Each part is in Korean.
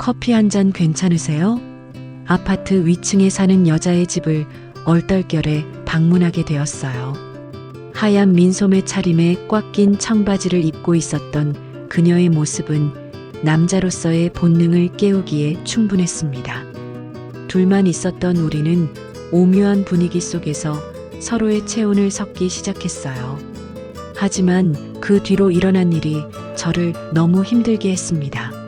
커피 한 잔 괜찮으세요? 아파트 위층에 사는 여자의 집을 얼떨결에 방문하게 되었어요. 하얀 민소매 차림에 꽉 낀 청바지를 입고 있었던 그녀의 모습은 남자로서의 본능을 깨우기에 충분했습니다. 둘만 있었던 우리는 오묘한 분위기 속에서 서로의 체온을 섞기 시작했어요. 하지만 그 뒤로 일어난 일이 저를 너무 힘들게 했습니다.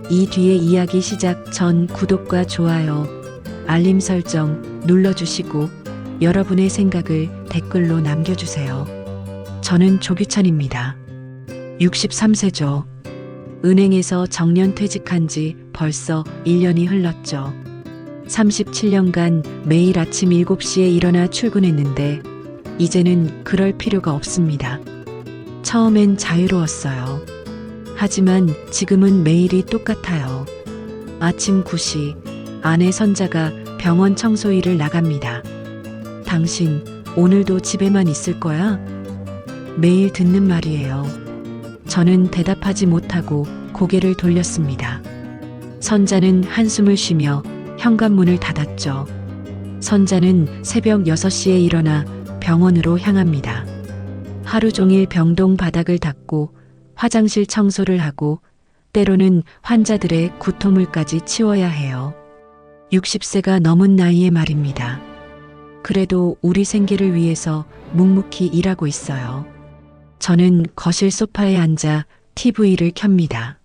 이 뒤에 이야기 시작 전 구독과 좋아요, 알림 설정 눌러주시고 여러분의 생각을 댓글로 남겨주세요. 저는 조규찬입니다. 63세죠. 은행에서 정년 퇴직한 지 벌써 1년이 흘렀죠. 37년간 매일 아침 7시에 일어나 출근했는데 이제는 그럴 필요가 없습니다. 처음엔 자유로웠어요. 하지만 지금은 매일이 똑같아요. 아침 9시 아내 선자가 병원 청소 일을 나갑니다. 당신 오늘도 집에만 있을 거야? 매일 듣는 말이에요. 저는 대답하지 못하고 고개를 돌렸습니다. 선자는 한숨을 쉬며 현관문을 닫았죠. 선자는 새벽 6시에 일어나 병원으로 향합니다. 하루 종일 병동 바닥을 닦고 화장실 청소를 하고 때로는 환자들의 구토물까지 치워야 해요. 60세가 넘은 나이에 말입니다. 그래도 우리 생계를 위해서 묵묵히 일하고 있어요. 저는 거실 소파에 앉아 TV를 켭니다.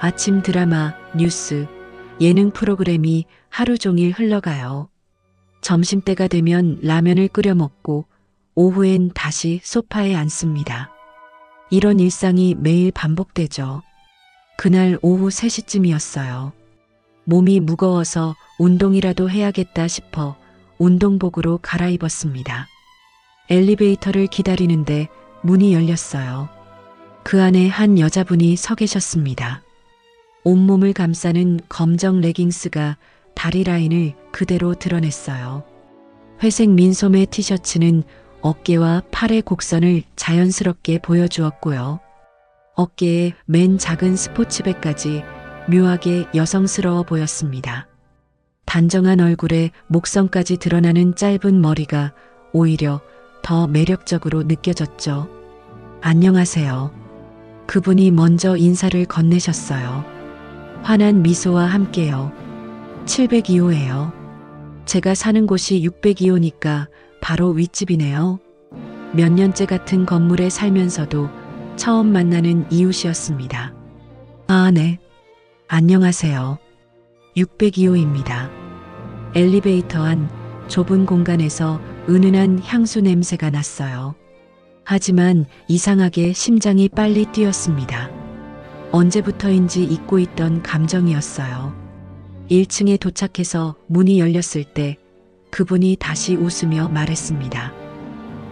아침 드라마, 뉴스, 예능 프로그램이 하루 종일 흘러가요. 점심때가 되면 라면을 끓여 먹고 오후엔 다시 소파에 앉습니다. 이런 일상이 매일 반복되죠. 그날 오후 3시쯤이었어요. 몸이 무거워서 운동이라도 해야겠다 싶어 운동복으로 갈아입었습니다. 엘리베이터를 기다리는데 문이 열렸어요. 그 안에 한 여자분이 서 계셨습니다. 온몸을 감싸는 검정 레깅스가 다리 라인을 그대로 드러냈어요. 회색 민소매 티셔츠는 어깨와 팔의 곡선을 자연스럽게 보여주었고요. 어깨에 맨 작은 스포츠백까지 묘하게 여성스러워 보였습니다. 단정한 얼굴에 목선까지 드러나는 짧은 머리가 오히려 더 매력적으로 느껴졌죠. 안녕하세요. 그분이 먼저 인사를 건네셨어요. 환한 미소와 함께요. 702호예요. 제가 사는 곳이 602호니까 바로 윗집이네요. 몇 년째 같은 건물에 살면서도 처음 만나는 이웃이었습니다. 아, 네. 안녕하세요. 602호입니다. 엘리베이터 안 좁은 공간에서 은은한 향수 냄새가 났어요. 하지만 이상하게 심장이 빨리 뛰었습니다. 언제부터인지 잊고 있던 감정이었어요. 1층에 도착해서 문이 열렸을 때 그분이 다시 웃으며 말했습니다.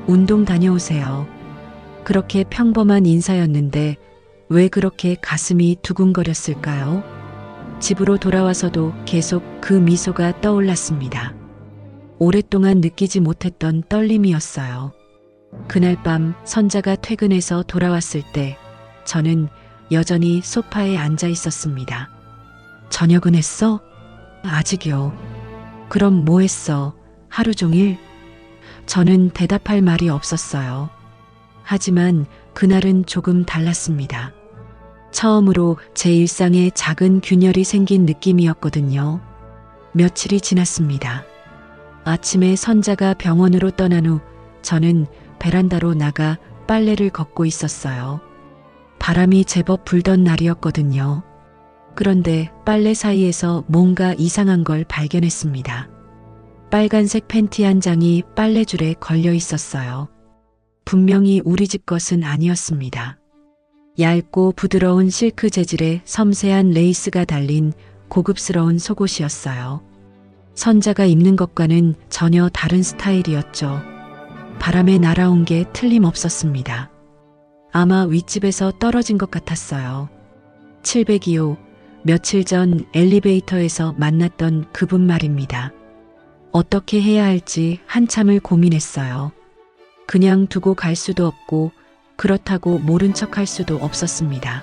운동 다녀오세요. 그렇게 평범한 인사였는데 왜 그렇게 가슴이 두근거렸을까요? 집으로 돌아와서도 계속 그 미소가 떠올랐습니다. 오랫동안 느끼지 못했던 떨림이었어요. 그날 밤 선자가 퇴근해서 돌아왔을 때 저는 여전히 소파에 앉아 있었습니다. 저녁은 했어? 아직이요. 그럼 뭐 했어? 하루 종일? 저는 대답할 말이 없었어요. 하지만 그날은 조금 달랐습니다. 처음으로 제 일상에 작은 균열이 생긴 느낌이었거든요. 며칠이 지났습니다. 아침에 선자가 병원으로 떠난 후 저는 베란다로 나가 빨래를 걷고 있었어요. 바람이 제법 불던 날이었거든요. 그런데 빨래 사이에서 뭔가 이상한 걸 발견했습니다. 빨간색 팬티 한 장이 빨래줄에 걸려 있었어요. 분명히 우리 집 것은 아니었습니다. 얇고 부드러운 실크 재질의 섬세한 레이스가 달린 고급스러운 속옷이었어요. 선자가 입는 것과는 전혀 다른 스타일이었죠. 바람에 날아온 게 틀림없었습니다. 아마 윗집에서 떨어진 것 같았어요. 702호, 며칠 전 엘리베이터에서 만났던 그분 말입니다. 어떻게 해야 할지 한참을 고민했어요. 그냥 두고 갈 수도 없고 그렇다고 모른 척 할 수도 없었습니다.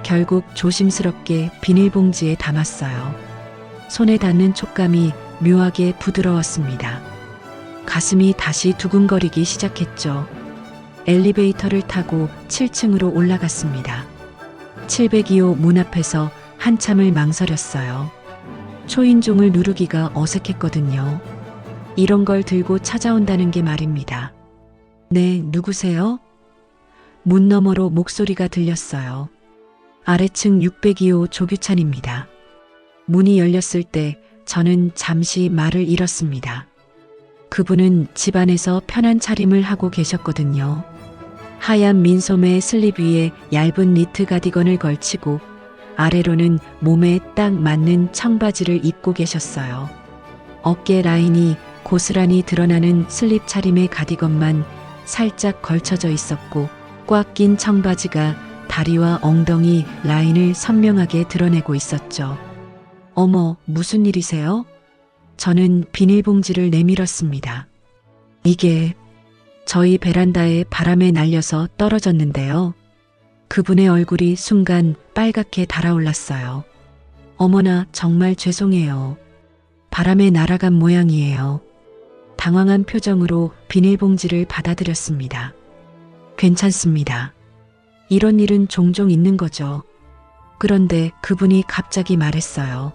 결국 조심스럽게 비닐봉지에 담았어요. 손에 닿는 촉감이 묘하게 부드러웠습니다. 가슴이 다시 두근거리기 시작했죠. 엘리베이터를 타고 7층으로 올라갔습니다. 702호 문 앞에서 한참을 망설였어요. 초인종을 누르기가 어색했거든요. 이런 걸 들고 찾아온다는 게 말입니다. 네, 누구세요? 문 너머로 목소리가 들렸어요. 아래층 602호 조규찬입니다. 문이 열렸을 때 저는 잠시 말을 잃었습니다. 그분은 집안에서 편한 차림을 하고 계셨거든요. 하얀 민소매 슬립 위에 얇은 니트 가디건을 걸치고 아래로는 몸에 딱 맞는 청바지를 입고 계셨어요. 어깨 라인이 고스란히 드러나는 슬립 차림의 가디건만 살짝 걸쳐져 있었고 꽉 낀 청바지가 다리와 엉덩이 라인을 선명하게 드러내고 있었죠. 어머, 무슨 일이세요? 저는 비닐봉지를 내밀었습니다. 이게 저희 베란다에 바람에 날려서 떨어졌는데요. 그분의 얼굴이 순간 빨갛게 달아올랐어요. 어머나, 정말 죄송해요. 바람에 날아간 모양이에요. 당황한 표정으로 비닐봉지를 받아들였습니다. 괜찮습니다. 이런 일은 종종 있는 거죠. 그런데 그분이 갑자기 말했어요.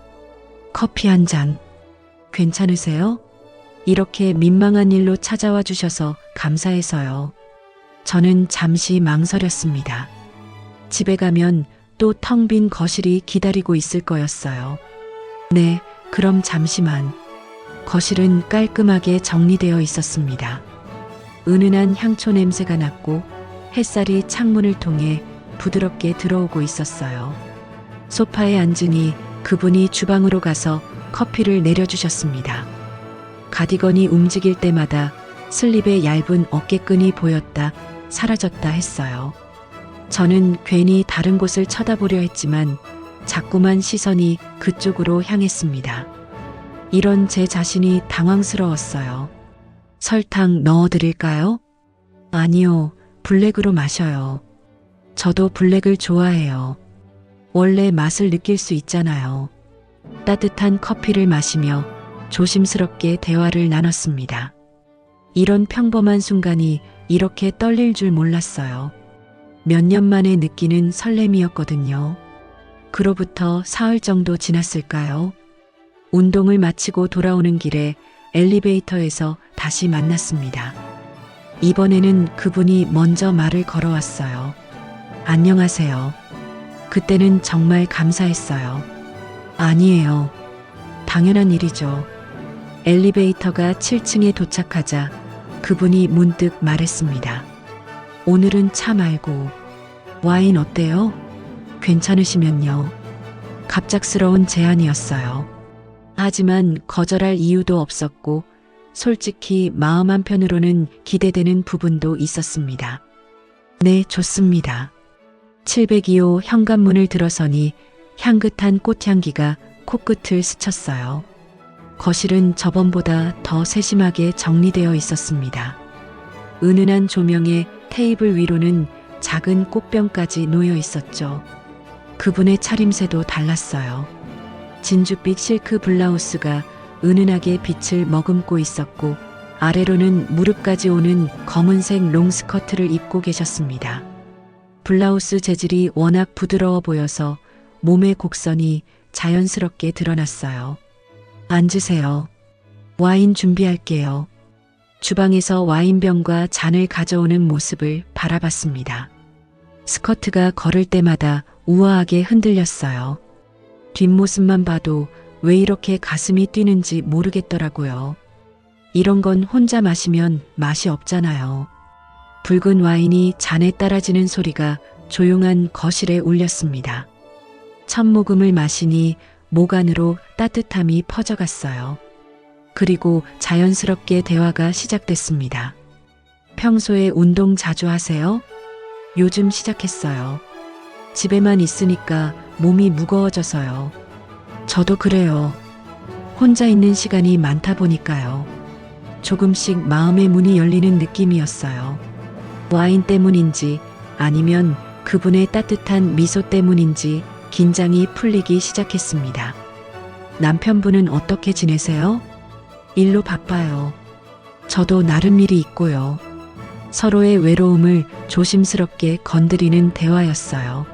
커피 한 잔. 괜찮으세요? 이렇게 민망한 일로 찾아와 주셔서 감사해서요. 저는 잠시 망설였습니다. 집에 가면 또 텅 빈 거실이 기다리고 있을 거였어요. 네, 그럼 잠시만. 거실은 깔끔하게 정리되어 있었습니다. 은은한 향초 냄새가 났고 햇살이 창문을 통해 부드럽게 들어오고 있었어요. 소파에 앉으니 그분이 주방으로 가서 커피를 내려주셨습니다. 가디건이 움직일 때마다 슬립의 얇은 어깨끈이 보였다 사라졌다 했어요. 저는 괜히 다른 곳을 쳐다보려 했지만 자꾸만 시선이 그쪽으로 향했습니다. 이런 제 자신이 당황스러웠어요. 설탕 넣어드릴까요? 아니요, 블랙으로 마셔요. 저도 블랙을 좋아해요. 원래 맛을 느낄 수 있잖아요. 따뜻한 커피를 마시며 조심스럽게 대화를 나눴습니다. 이런 평범한 순간이 이렇게 떨릴 줄 몰랐어요. 몇 년 만에 느끼는 설렘이었거든요. 그로부터 사흘 정도 지났을까요? 운동을 마치고 돌아오는 길에 엘리베이터에서 다시 만났습니다. 이번에는 그분이 먼저 말을 걸어왔어요. 안녕하세요. 그때는 정말 감사했어요. 아니에요. 당연한 일이죠. 엘리베이터가 7층에 도착하자 그분이 문득 말했습니다. 오늘은 차 말고 와인 어때요? 괜찮으시면요. 갑작스러운 제안이었어요. 하지만 거절할 이유도 없었고 솔직히 마음 한편으로는 기대되는 부분도 있었습니다. 네, 좋습니다. 702호 현관문을 들어서니 향긋한 꽃향기가 코끝을 스쳤어요. 거실은 저번보다 더 세심하게 정리되어 있었습니다. 은은한 조명에 테이블 위로는 작은 꽃병까지 놓여 있었죠. 그분의 차림새도 달랐어요. 진주빛 실크 블라우스가 은은하게 빛을 머금고 있었고 아래로는 무릎까지 오는 검은색 롱스커트를 입고 계셨습니다. 블라우스 재질이 워낙 부드러워 보여서 몸의 곡선이 자연스럽게 드러났어요. 앉으세요. 와인 준비할게요. 주방에서 와인병과 잔을 가져오는 모습을 바라봤습니다. 스커트가 걸을 때마다 우아하게 흔들렸어요. 뒷모습만 봐도 왜 이렇게 가슴이 뛰는지 모르겠더라고요. 이런 건 혼자 마시면 맛이 없잖아요. 붉은 와인이 잔에 따라지는 소리가 조용한 거실에 울렸습니다. 첫 모금을 마시니 목 안으로 따뜻함이 퍼져갔어요. 그리고 자연스럽게 대화가 시작됐습니다. 평소에 운동 자주 하세요? 요즘 시작했어요. 집에만 있으니까 몸이 무거워져서요. 저도 그래요. 혼자 있는 시간이 많다 보니까요. 조금씩 마음의 문이 열리는 느낌이었어요. 와인 때문인지 아니면 그분의 따뜻한 미소 때문인지 긴장이 풀리기 시작했습니다. 남편분은 어떻게 지내세요? 일로 바빠요. 저도 나름 일이 있고요. 서로의 외로움을 조심스럽게 건드리는 대화였어요.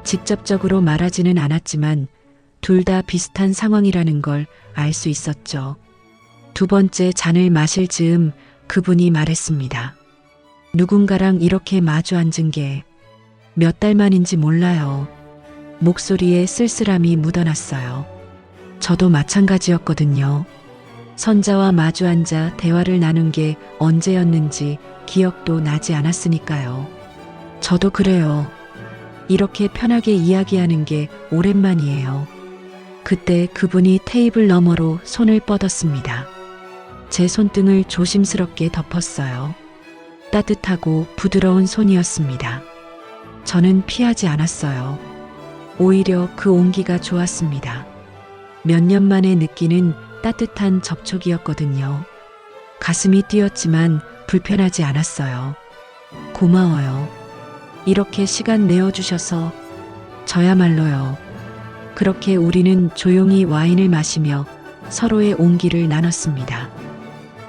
직접적으로 말하지는 않았지만 둘 다 비슷한 상황이라는 걸 알 수 있었죠. 두 번째 잔을 마실 즈음 그분이 말했습니다. 누군가랑 이렇게 마주 앉은 게 몇 달 만인지 몰라요. 목소리에 쓸쓸함이 묻어났어요. 저도 마찬가지였거든요. 선자와 마주 앉아 대화를 나눈 게 언제였는지 기억도 나지 않았으니까요. 저도 그래요. 이렇게 편하게 이야기하는 게 오랜만이에요. 그때 그분이 테이블 너머로 손을 뻗었습니다. 제 손등을 조심스럽게 덮었어요. 따뜻하고 부드러운 손이었습니다. 저는 피하지 않았어요. 오히려 그 온기가 좋았습니다. 몇 년 만에 느끼는 따뜻한 접촉이었거든요. 가슴이 뛰었지만 불편하지 않았어요. 고마워요. 이렇게 시간 내어주셔서 저야말로요. 그렇게 우리는 조용히 와인을 마시며 서로의 온기를 나눴습니다.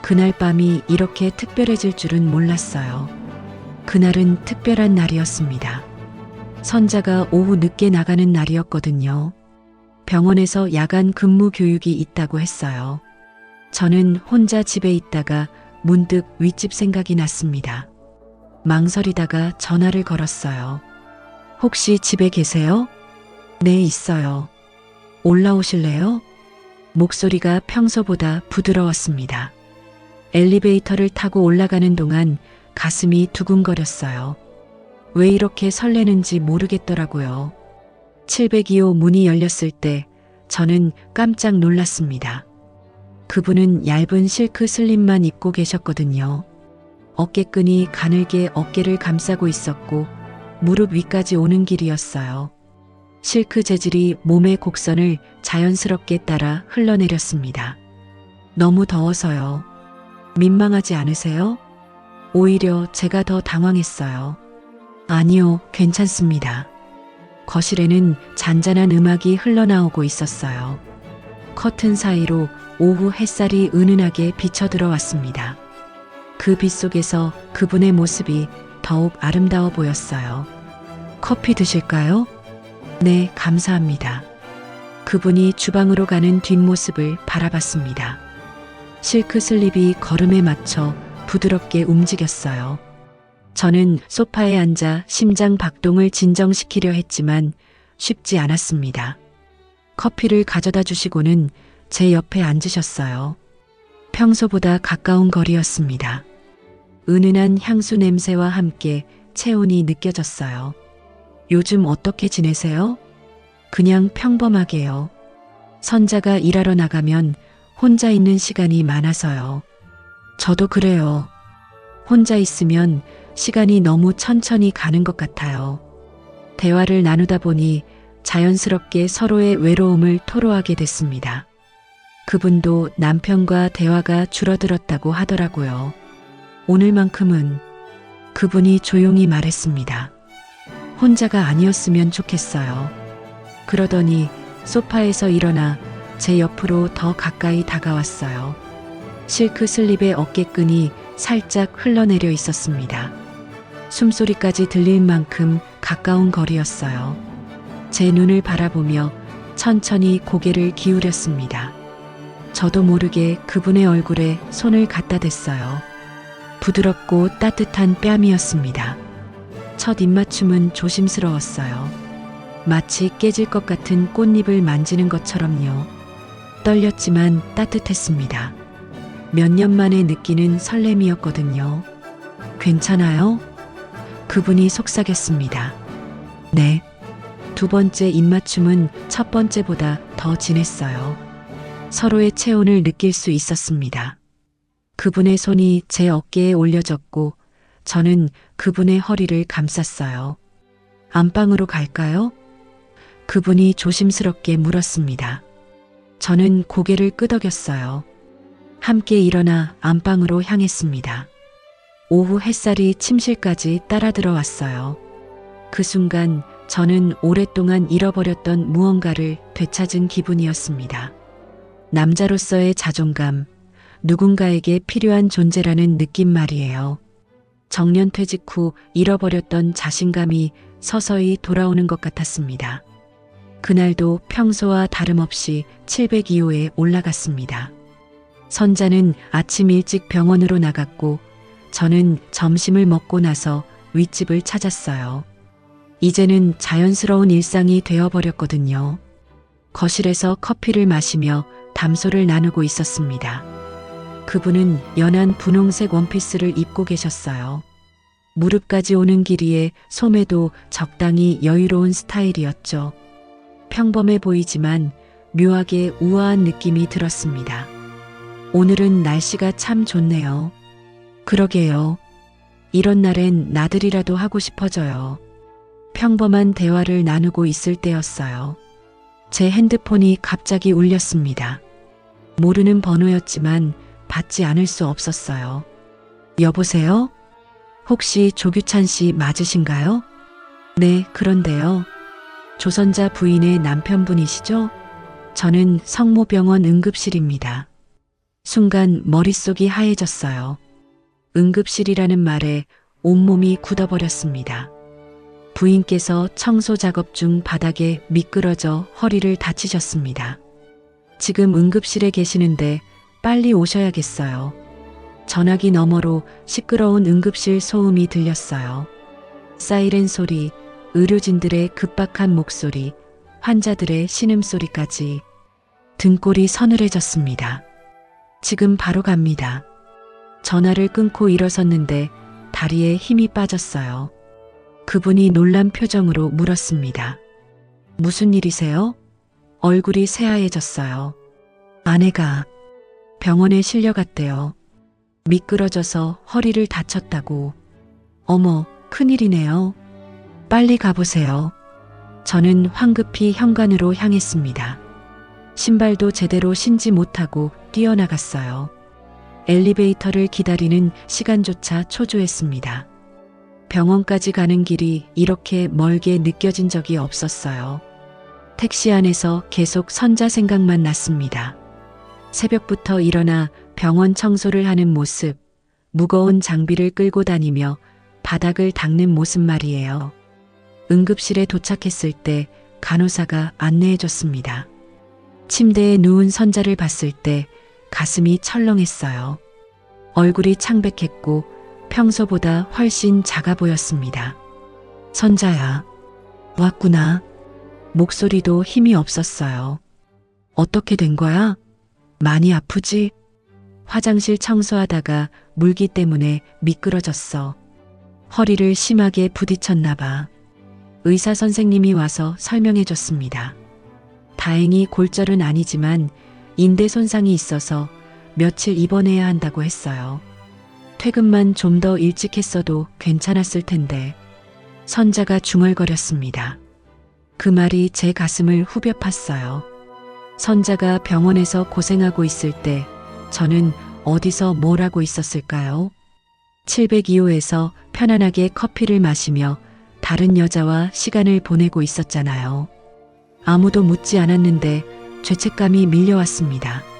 그날 밤이 이렇게 특별해질 줄은 몰랐어요. 그날은 특별한 날이었습니다. 선자가 오후 늦게 나가는 날이었거든요. 병원에서 야간 근무 교육이 있다고 했어요. 저는 혼자 집에 있다가 문득 윗집 생각이 났습니다. 망설이다가 전화를 걸었어요. 혹시 집에 계세요? 네, 있어요. 올라오실래요? 목소리가 평소보다 부드러웠습니다. 엘리베이터를 타고 올라가는 동안 가슴이 두근거렸어요. 왜 이렇게 설레는지 모르겠더라고요. 702호 문이 열렸을 때 저는 깜짝 놀랐습니다. 그분은 얇은 실크 슬립만 입고 계셨거든요. 어깨끈이 가늘게 어깨를 감싸고 있었고 무릎 위까지 오는 길이었어요. 실크 재질이 몸의 곡선을 자연스럽게 따라 흘러내렸습니다. 너무 더워서요. 민망하지 않으세요? 오히려 제가 더 당황했어요. 아니요, 괜찮습니다. 거실에는 잔잔한 음악이 흘러나오고 있었어요. 커튼 사이로 오후 햇살이 은은하게 비쳐 들어왔습니다. 그 빛 속에서 그분의 모습이 더욱 아름다워 보였어요. 커피 드실까요? 네, 감사합니다. 그분이 주방으로 가는 뒷모습을 바라봤습니다. 실크 슬립이 걸음에 맞춰 부드럽게 움직였어요. 저는 소파에 앉아 심장 박동을 진정시키려 했지만 쉽지 않았습니다. 커피를 가져다 주시고는 제 옆에 앉으셨어요. 평소보다 가까운 거리였습니다. 은은한 향수 냄새와 함께 체온이 느껴졌어요. 요즘 어떻게 지내세요? 그냥 평범하게요. 선자가 일하러 나가면 혼자 있는 시간이 많아서요. 저도 그래요. 혼자 있으면 시간이 너무 천천히 가는 것 같아요. 대화를 나누다 보니 자연스럽게 서로의 외로움을 토로하게 됐습니다. 그분도 남편과 대화가 줄어들었다고 하더라고요. 오늘만큼은 그분이 조용히 말했습니다. 혼자가 아니었으면 좋겠어요. 그러더니 소파에서 일어나 제 옆으로 더 가까이 다가왔어요. 실크 슬립의 어깨끈이 살짝 흘러내려 있었습니다. 숨소리까지 들릴 만큼 가까운 거리였어요. 제 눈을 바라보며 천천히 고개를 기울였습니다. 저도 모르게 그분의 얼굴에 손을 갖다 댔어요. 부드럽고 따뜻한 뺨이었습니다. 첫 입맞춤은 조심스러웠어요. 마치 깨질 것 같은 꽃잎을 만지는 것처럼요. 떨렸지만 따뜻했습니다. 몇 년 만에 느끼는 설렘이었거든요. 괜찮아요? 그분이 속삭였습니다. 네. 두 번째 입맞춤은 첫 번째보다 더 진했어요. 서로의 체온을 느낄 수 있었습니다. 그분의 손이 제 어깨에 올려졌고 저는 그분의 허리를 감쌌어요. 안방으로 갈까요? 그분이 조심스럽게 물었습니다. 저는 고개를 끄덕였어요. 함께 일어나 안방으로 향했습니다. 오후 햇살이 침실까지 따라 들어왔어요. 그 순간 저는 오랫동안 잃어버렸던 무언가를 되찾은 기분이었습니다. 남자로서의 자존감, 누군가에게 필요한 존재라는 느낌 말이에요. 정년퇴직 후 잃어버렸던 자신감이 서서히 돌아오는 것 같았습니다. 그날도 평소와 다름없이 702호에 올라갔습니다. 선자는 아침 일찍 병원으로 나갔고 저는 점심을 먹고 나서 윗집을 찾았어요. 이제는 자연스러운 일상이 되어버렸거든요. 거실에서 커피를 마시며 담소를 나누고 있었습니다. 그분은 연한 분홍색 원피스를 입고 계셨어요. 무릎까지 오는 길이에 소매도 적당히 여유로운 스타일이었죠. 평범해 보이지만 묘하게 우아한 느낌이 들었습니다. 오늘은 날씨가 참 좋네요. 그러게요. 이런 날엔 나들이라도 하고 싶어져요. 평범한 대화를 나누고 있을 때였어요. 제 핸드폰이 갑자기 울렸습니다. 모르는 번호였지만 받지 않을 수 없었어요. 여보세요? 혹시 조규찬 씨 맞으신가요? 네, 그런데요. 조선자 부인의 남편분이시죠? 저는 성모병원 응급실입니다. 순간 머릿속이 하얘졌어요. 응급실이라는 말에 온몸이 굳어버렸습니다. 부인께서 청소 작업 중 바닥에 미끄러져 허리를 다치셨습니다. 지금 응급실에 계시는데 빨리 오셔야겠어요. 전화기 너머로 시끄러운 응급실 소음이 들렸어요. 사이렌 소리, 의료진들의 급박한 목소리, 환자들의 신음소리까지 등골이 서늘해졌습니다. 지금 바로 갑니다. 전화를 끊고 일어섰는데 다리에 힘이 빠졌어요. 그분이 놀란 표정으로 물었습니다. 무슨 일이세요? 얼굴이 새하얘졌어요. 아내가 병원에 실려갔대요. 미끄러져서 허리를 다쳤다고. 어머, 큰일이네요. 빨리 가보세요. 저는 황급히 현관으로 향했습니다. 신발도 제대로 신지 못하고 뛰어나갔어요. 엘리베이터를 기다리는 시간조차 초조했습니다. 병원까지 가는 길이 이렇게 멀게 느껴진 적이 없었어요. 택시 안에서 계속 선자 생각만 났습니다. 새벽부터 일어나 병원 청소를 하는 모습, 무거운 장비를 끌고 다니며 바닥을 닦는 모습 말이에요. 응급실에 도착했을 때 간호사가 안내해줬습니다. 침대에 누운 선자를 봤을 때 가슴이 철렁했어요. 얼굴이 창백했고 평소보다 훨씬 작아 보였습니다. 선자야, 왔구나. 목소리도 힘이 없었어요. 어떻게 된 거야? 많이 아프지? 화장실 청소하다가 물기 때문에 미끄러졌어. 허리를 심하게 부딪혔나 봐. 의사 선생님이 와서 설명해 줬습니다. 다행히 골절은 아니지만 인대 손상이 있어서 며칠 입원해야 한다고 했어요. 퇴근만 좀 더 일찍 했어도 괜찮았을 텐데. 선자가 중얼거렸습니다. 그 말이 제 가슴을 후벼 팠어요. 선자가 병원에서 고생하고 있을 때 저는 어디서 뭘 하고 있었을까요? 702호에서 편안하게 커피를 마시며 다른 여자와 시간을 보내고 있었잖아요. 아무도 묻지 않았는데 죄책감이 밀려왔습니다.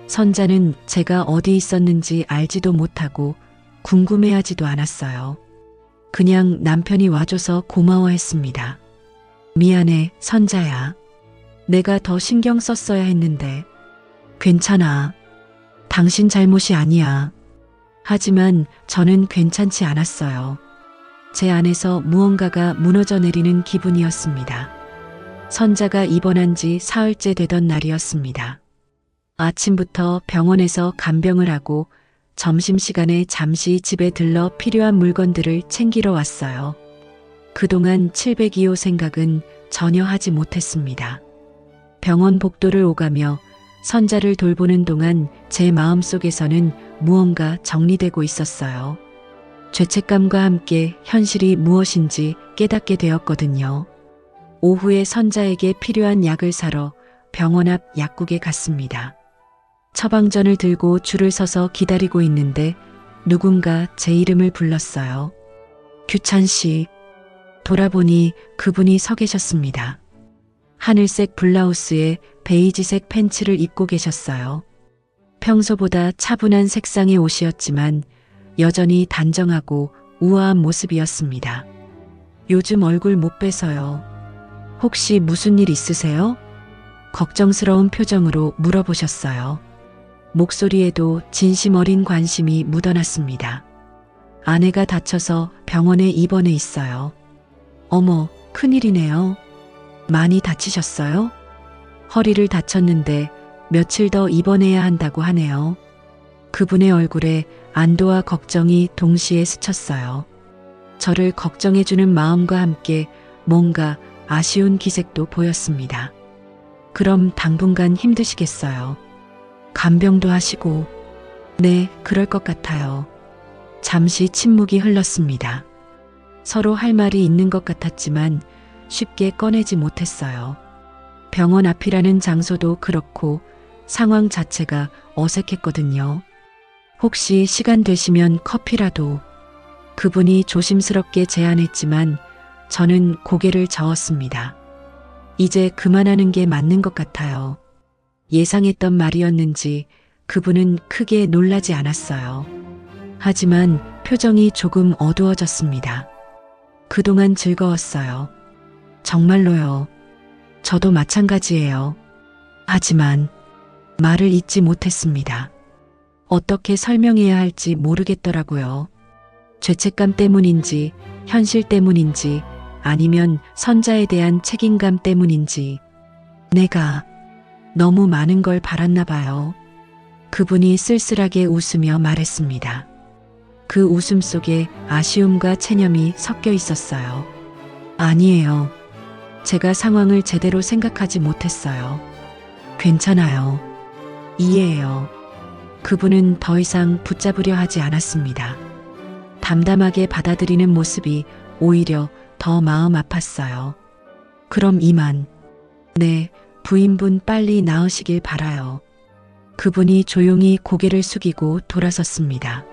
선자는 제가 어디 있었는지 알지도 못하고 궁금해하지도 않았어요. 그냥 남편이 와줘서 고마워했습니다. 미안해, 선자야. 내가 더 신경 썼어야 했는데. 괜찮아. 당신 잘못이 아니야. 하지만 저는 괜찮지 않았어요. 제 안에서 무언가가 무너져 내리는 기분이었습니다. 선자가 입원한 지 사흘째 되던 날이었습니다. 아침부터 병원에서 간병을 하고 점심시간에 잠시 집에 들러 필요한 물건들을 챙기러 왔어요. 그동안 702호 생각은 전혀 하지 못했습니다. 병원 복도를 오가며 선자를 돌보는 동안 제 마음속에서는 무언가 정리되고 있었어요. 죄책감과 함께 현실이 무엇인지 깨닫게 되었거든요. 오후에 선자에게 필요한 약을 사러 병원 앞 약국에 갔습니다. 처방전을 들고 줄을 서서 기다리고 있는데 누군가 제 이름을 불렀어요. 규찬 씨, 돌아보니 그분이 서 계셨습니다. 하늘색 블라우스에 베이지색 팬츠를 입고 계셨어요. 평소보다 차분한 색상의 옷이었지만 여전히 단정하고 우아한 모습이었습니다. 요즘 얼굴 못 뵈서요. 혹시 무슨 일 있으세요? 걱정스러운 표정으로 물어보셨어요. 목소리에도 진심 어린 관심이 묻어났습니다. 아내가 다쳐서 병원에 입원해 있어요. 어머, 큰일이네요. 많이 다치셨어요? 허리를 다쳤는데 며칠 더 입원해야 한다고 하네요. 그분의 얼굴에 안도와 걱정이 동시에 스쳤어요. 저를 걱정해주는 마음과 함께 뭔가 아쉬운 기색도 보였습니다. 그럼 당분간 힘드시겠어요. 간병도 하시고. 네, 그럴 것 같아요. 잠시 침묵이 흘렀습니다. 서로 할 말이 있는 것 같았지만 쉽게 꺼내지 못했어요. 병원 앞이라는 장소도 그렇고 상황 자체가 어색했거든요. 혹시 시간 되시면 커피라도. 그분이 조심스럽게 제안했지만 저는 고개를 저었습니다. 이제 그만하는 게 맞는 것 같아요. 예상했던 말이었는지 그분은 크게 놀라지 않았어요. 하지만 표정이 조금 어두워졌습니다. 그동안 즐거웠어요. 정말로요. 저도 마찬가지예요. 하지만 말을 잇지 못했습니다. 어떻게 설명해야 할지 모르겠더라고요. 죄책감 때문인지, 현실 때문인지, 아니면 선자에 대한 책임감 때문인지. 내가 너무 많은 걸 바랐나 봐요. 그분이 쓸쓸하게 웃으며 말했습니다. 그 웃음 속에 아쉬움과 체념이 섞여 있었어요. 아니에요. 제가 상황을 제대로 생각하지 못했어요. 괜찮아요. 이해해요. 그분은 더 이상 붙잡으려 하지 않았습니다. 담담하게 받아들이는 모습이 오히려 더 마음 아팠어요. 그럼 이만. 네, 부인분 빨리 나으시길 바라요. 그분이 조용히 고개를 숙이고 돌아섰습니다.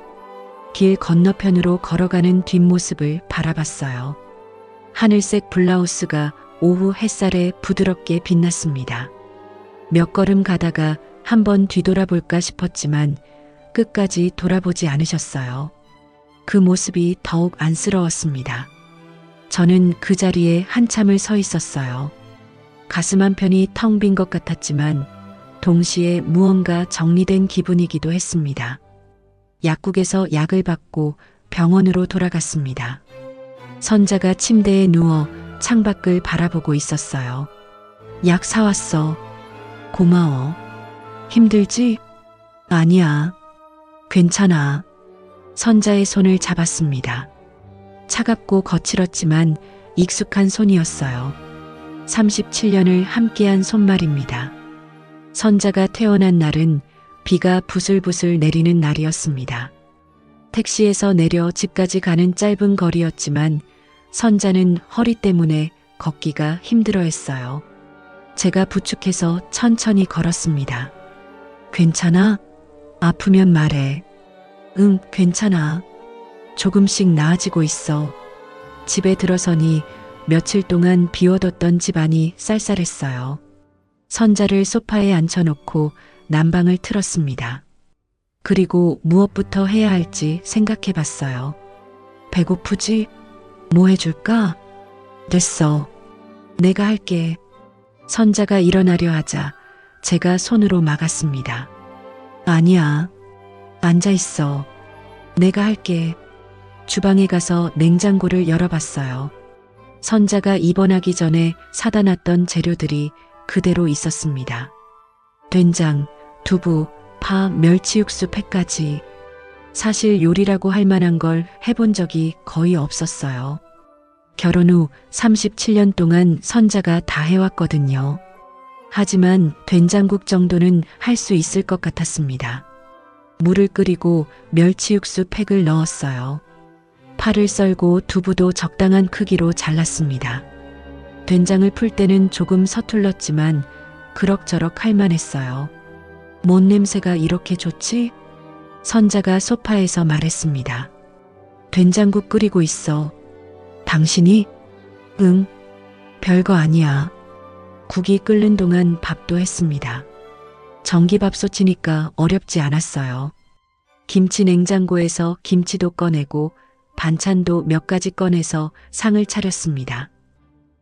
길 건너편으로 걸어가는 뒷모습을 바라봤어요. 하늘색 블라우스가 오후 햇살에 부드럽게 빛났습니다. 몇 걸음 가다가 한번 뒤돌아볼까 싶었지만 끝까지 돌아보지 않으셨어요. 그 모습이 더욱 안쓰러웠습니다. 저는 그 자리에 한참을 서 있었어요. 가슴 한편이 텅 빈 것 같았지만 동시에 무언가 정리된 기분이기도 했습니다. 약국에서 약을 받고 병원으로 돌아갔습니다. 선자가 침대에 누워 창밖을 바라보고 있었어요. 약 사왔어. 고마워. 힘들지? 아니야. 괜찮아. 선자의 손을 잡았습니다. 차갑고 거칠었지만 익숙한 손이었어요. 37년을 함께한 손말입니다. 선자가 태어난 날은 비가 부슬부슬 내리는 날이었습니다. 택시에서 내려 집까지 가는 짧은 거리였지만 선자는 허리 때문에 걷기가 힘들어했어요. 제가 부축해서 천천히 걸었습니다. 괜찮아? 아프면 말해. 응, 괜찮아. 조금씩 나아지고 있어. 집에 들어서니 며칠 동안 비워뒀던 집안이 쌀쌀했어요. 선자를 소파에 앉혀놓고 난방을 틀었습니다. 그리고 무엇부터 해야 할지 생각해 봤어요. 배고프지? 뭐 해줄까? 됐어. 내가 할게. 선자가 일어나려 하자 제가 손으로 막았습니다. 아니야. 앉아 있어. 내가 할게. 주방에 가서 냉장고를 열어봤어요. 선자가 입원하기 전에 사다 놨던 재료들이 그대로 있었습니다. 된장, 두부, 파, 멸치 육수 팩까지. 사실 요리라고 할 만한 걸 해본 적이 거의 없었어요. 결혼 후 37년 동안 선자가 다 해왔거든요. 하지만 된장국 정도는 할 수 있을 것 같았습니다. 물을 끓이고 멸치 육수 팩을 넣었어요. 파를 썰고 두부도 적당한 크기로 잘랐습니다. 된장을 풀 때는 조금 서툴렀지만 그럭저럭 할만했어요. 뭔 냄새가 이렇게 좋지? 선자가 소파에서 말했습니다. 된장국 끓이고 있어. 당신이? 응, 별거 아니야. 국이 끓는 동안 밥도 했습니다. 전기밥솥이니까 어렵지 않았어요. 김치 냉장고에서 김치도 꺼내고 반찬도 몇 가지 꺼내서 상을 차렸습니다.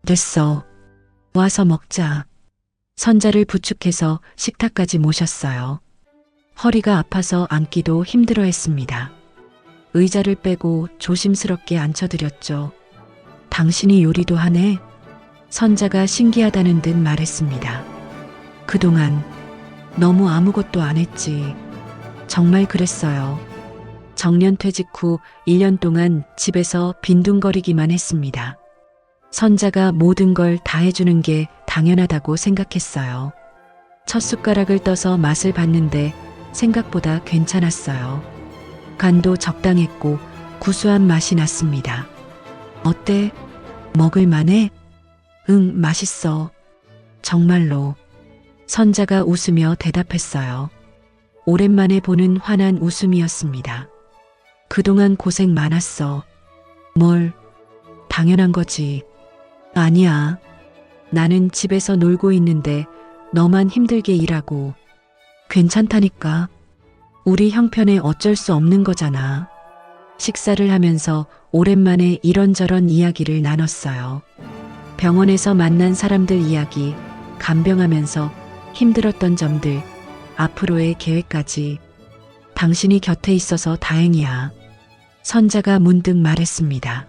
됐어. 와서 먹자. 선자를 부축해서 식탁까지 모셨어요. 허리가 아파서 앉기도 힘들어 했습니다. 의자를 빼고 조심스럽게 앉혀드렸죠. 당신이 요리도 하네? 선자가 신기하다는 듯 말했습니다. 그동안 너무 아무것도 안 했지. 정말 그랬어요. 정년퇴직 후 1년 동안 집에서 빈둥거리기만 했습니다. 선자가 모든 걸 다 해주는 게 당연하다고 생각했어요. 첫 숟가락을 떠서 맛을 봤는데 생각보다 괜찮았어요. 간도 적당했고 구수한 맛이 났습니다. 어때? 먹을만해? 응, 맛있어. 정말로. 선자가 웃으며 대답했어요. 오랜만에 보는 환한 웃음이었습니다. 그동안 고생 많았어. 뭘? 당연한 거지. 아니야. 나는 집에서 놀고 있는데 너만 힘들게 일하고. 괜찮다니까. 우리 형편에 어쩔 수 없는 거잖아. 식사를 하면서 오랜만에 이런저런 이야기를 나눴어요. 병원에서 만난 사람들 이야기, 간병하면서 힘들었던 점들, 앞으로의 계획까지. 당신이 곁에 있어서 다행이야. 선자가 문득 말했습니다.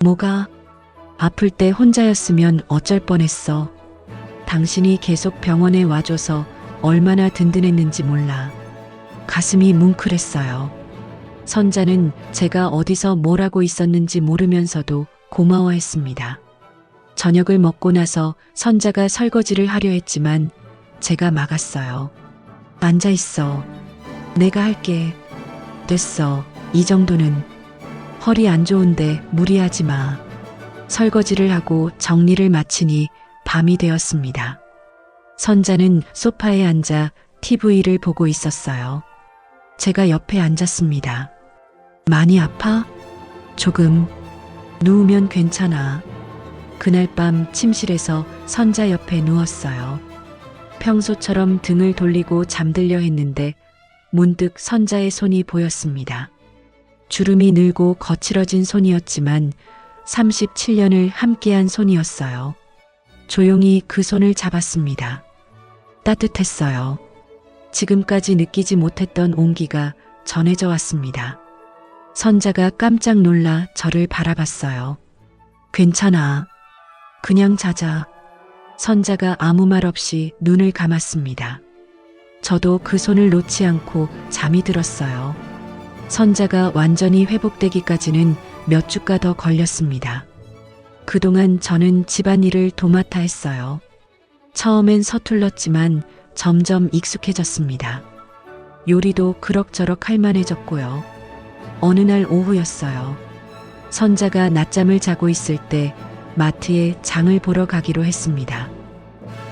뭐가? 아플 때 혼자였으면 어쩔 뻔했어. 당신이 계속 병원에 와줘서 얼마나 든든했는지 몰라. 가슴이 뭉클했어요. 선자는 제가 어디서 뭘 하고 있었는지 모르면서도 고마워했습니다. 저녁을 먹고 나서 선자가 설거지를 하려 했지만 제가 막았어요. 앉아 있어. 내가 할게. 됐어. 이 정도는. 허리 안 좋은데 무리하지 마. 설거지를 하고 정리를 마치니 밤이 되었습니다. 선자는 소파에 앉아 TV를 보고 있었어요. 제가 옆에 앉았습니다. 많이 아파? 조금. 누우면 괜찮아. 그날 밤 침실에서 선자 옆에 누웠어요. 평소처럼 등을 돌리고 잠들려 했는데 문득 선자의 손이 보였습니다. 주름이 늘고 거칠어진 손이었지만 37년을 함께한 손이었어요. 조용히 그 손을 잡았습니다. 따뜻했어요. 지금까지 느끼지 못했던 온기가 전해져 왔습니다. 선자가 깜짝 놀라 저를 바라봤어요. 괜찮아. 그냥 자자. 선자가 아무 말 없이 눈을 감았습니다. 저도 그 손을 놓지 않고 잠이 들었어요. 선자가 완전히 회복되기까지는 몇 주가 더 걸렸습니다. 그동안 저는 집안일을 도맡아 했어요. 처음엔 서툴렀지만 점점 익숙해졌습니다. 요리도 그럭저럭 할만해졌고요. 어느 날 오후였어요. 선자가 낮잠을 자고 있을 때 마트에 장을 보러 가기로 했습니다.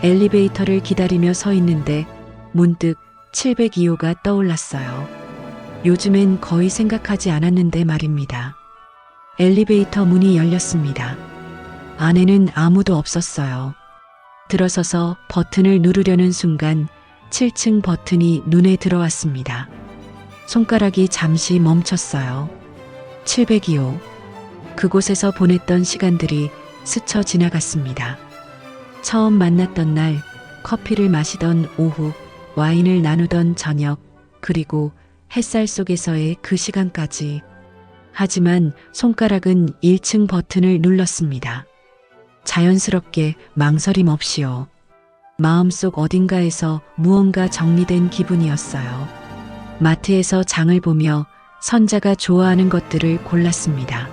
엘리베이터를 기다리며 서 있는데 문득 702호가 떠올랐어요. 요즘엔 거의 생각하지 않았는데 말입니다. 엘리베이터 문이 열렸습니다. 안에는 아무도 없었어요. 들어서서 버튼을 누르려는 순간 7층 버튼이 눈에 들어왔습니다. 손가락이 잠시 멈췄어요. 702호. 그곳에서 보냈던 시간들이 스쳐 지나갔습니다. 처음 만났던 날, 커피를 마시던 오후, 와인을 나누던 저녁, 그리고 햇살 속에서의 그 시간까지. 하지만 손가락은 1층 버튼을 눌렀습니다. 자연스럽게 망설임 없이요. 마음속 어딘가에서 무언가 정리된 기분이었어요. 마트에서 장을 보며 선자가 좋아하는 것들을 골랐습니다.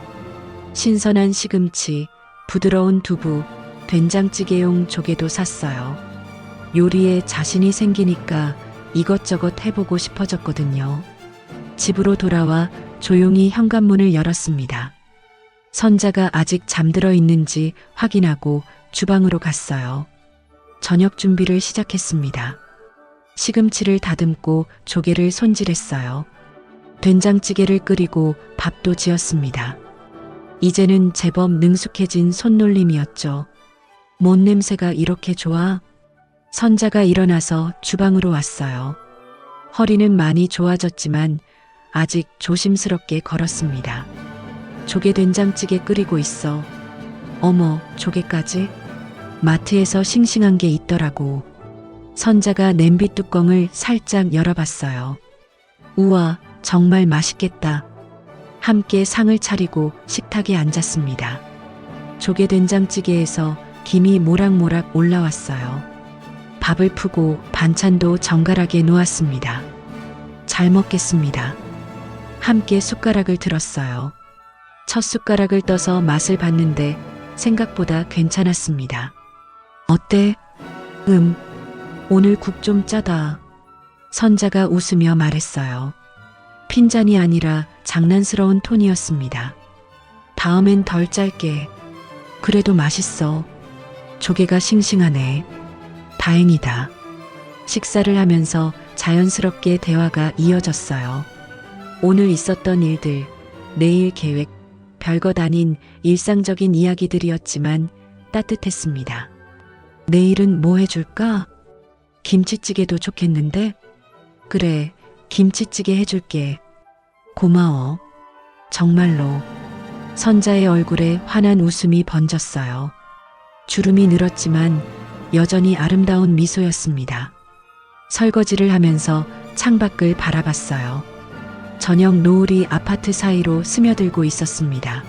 신선한 시금치, 부드러운 두부, 된장찌개용 조개도 샀어요. 요리에 자신이 생기니까 이것저것 해보고 싶어졌거든요. 집으로 돌아와 조용히 현관문을 열었습니다. 선자가 아직 잠들어 있는지 확인하고 주방으로 갔어요. 저녁 준비를 시작했습니다. 시금치를 다듬고 조개를 손질했어요. 된장찌개를 끓이고 밥도 지었습니다. 이제는 제법 능숙해진 손놀림이었죠. 뭔 냄새가 이렇게 좋아? 선자가 일어나서 주방으로 왔어요. 허리는 많이 좋아졌지만 아직 조심스럽게 걸었습니다. 조개 된장찌개 끓이고 있어. 어머, 조개까지? 마트에서 싱싱한 게 있더라고. 선자가 냄비 뚜껑을 살짝 열어봤어요. 우와, 정말 맛있겠다. 함께 상을 차리고 식탁에 앉았습니다. 조개 된장찌개에서 김이 모락모락 올라왔어요. 밥을 푸고 반찬도 정갈하게 놓았습니다. 잘 먹겠습니다. 함께 숟가락을 들었어요. 첫 숟가락을 떠서 맛을 봤는데 생각보다 괜찮았습니다. 어때? 오늘 국 좀 짜다. 선자가 웃으며 말했어요. 핀잔이 아니라 장난스러운 톤이었습니다. 다음엔 덜 짤게. 그래도 맛있어. 조개가 싱싱하네. 다행이다. 식사를 하면서 자연스럽게 대화가 이어졌어요. 오늘 있었던 일들, 내일 계획, 별것 아닌 일상적인 이야기들이었지만 따뜻했습니다. 내일은 뭐 해줄까? 김치찌개도 좋겠는데? 그래, 김치찌개 해줄게. 고마워. 정말로. 선자의 얼굴에 환한 웃음이 번졌어요. 주름이 늘었지만 여전히 아름다운 미소였습니다. 설거지를 하면서 창밖을 바라봤어요. 저녁 노을이 아파트 사이로 스며들고 있었습니다.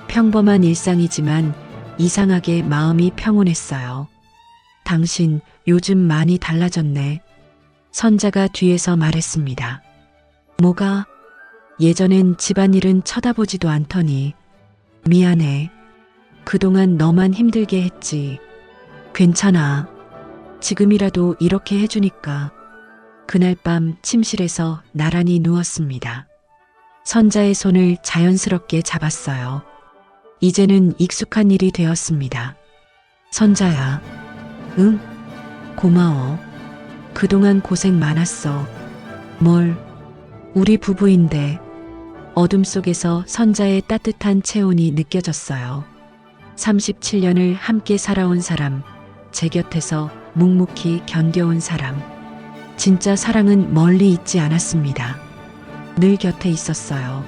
평범한 일상이지만 이상하게 마음이 평온했어요. 당신 요즘 많이 달라졌네. 선자가 뒤에서 말했습니다. 뭐가? 예전엔 집안일은 쳐다보지도 않더니. 미안해. 그동안 너만 힘들게 했지. 괜찮아. 지금이라도 이렇게 해주니까. 그날 밤 침실에서 나란히 누웠습니다. 선자의 손을 자연스럽게 잡았어요. 이제는 익숙한 일이 되었습니다. 선자야. 응? 고마워. 그동안 고생 많았어. 뭘? 우리 부부인데. 어둠 속에서 선자의 따뜻한 체온이 느껴졌어요. 37년을 함께 살아온 사람, 제 곁에서 묵묵히 견뎌온 사람. 진짜 사랑은 멀리 있지 않았습니다. 늘 곁에 있었어요.